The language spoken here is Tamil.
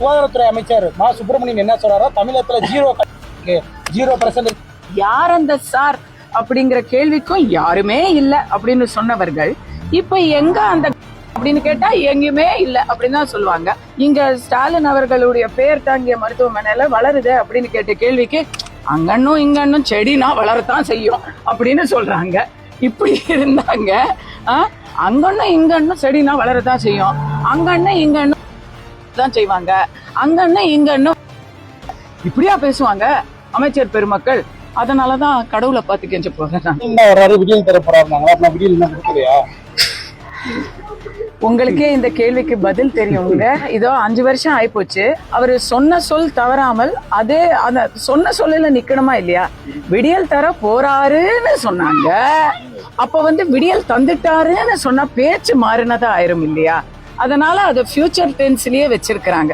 சுகாதாரத்துறை அமைச்சர் மா சுப்பிரமணியன் என்ன சொல்றாரோ, தமிழகத்துல 0% யார் அந்த சார் அப்படிங்கிற கேள்விக்கும் யாருமே இல்ல அப்படின்னு சொன்னவர்கள் இப்ப எங்க அந்த அப்படின்னு கேட்டா எங்கேயுமே இல்ல அப்படின்னு தான் சொல்லுவாங்க. இங்க ஸ்டாலின் அவர்களுடைய பெயர் தாங்கிய மருத்துவமனையில வளருது அப்படின்னு கேட்ட கேள்விக்கு அங்கன்னும் இங்கன்னும் செடினா வளரத்தான் செய்யும் அப்படின்னு சொல்றாங்க. இப்படி இருந்தாங்க. அங்கன்னும் இங்கன்னும் செடினா வளரத்தான் செய்யும், அங்கன்னும் இங்கன்னும் தான் செய்வாங்க, அங்கன்னும் இங்கன்னும் இப்படியா பேசுவாங்க அமைச்சர் பெருமக்கள். அதனாலதான் கடவுளை பார்த்து கெஞ்ச போறேன். விடியல் தர போறாங்க. உங்களுக்கே இந்த கேள்விக்கு பதில் தெரியுங்க. இதோ 5 வருஷம் ஆயிப்போச்சு. அவரு சொன்ன சொல் தவறாமல் அதே அந்த சொன்ன சொல்லல நிக்கணுமா இல்லையா? விடியல் தர போறாருன்னு சொன்னாங்க. அப்ப விடியல் தந்துட்டாருன்னு சொன்னா பேச்சு மாறினதா ஆயிரும் இல்லையா? அதனால அதை ஃபியூச்சர் டென்ஸ்லயே வச்சிருக்கிறாங்க.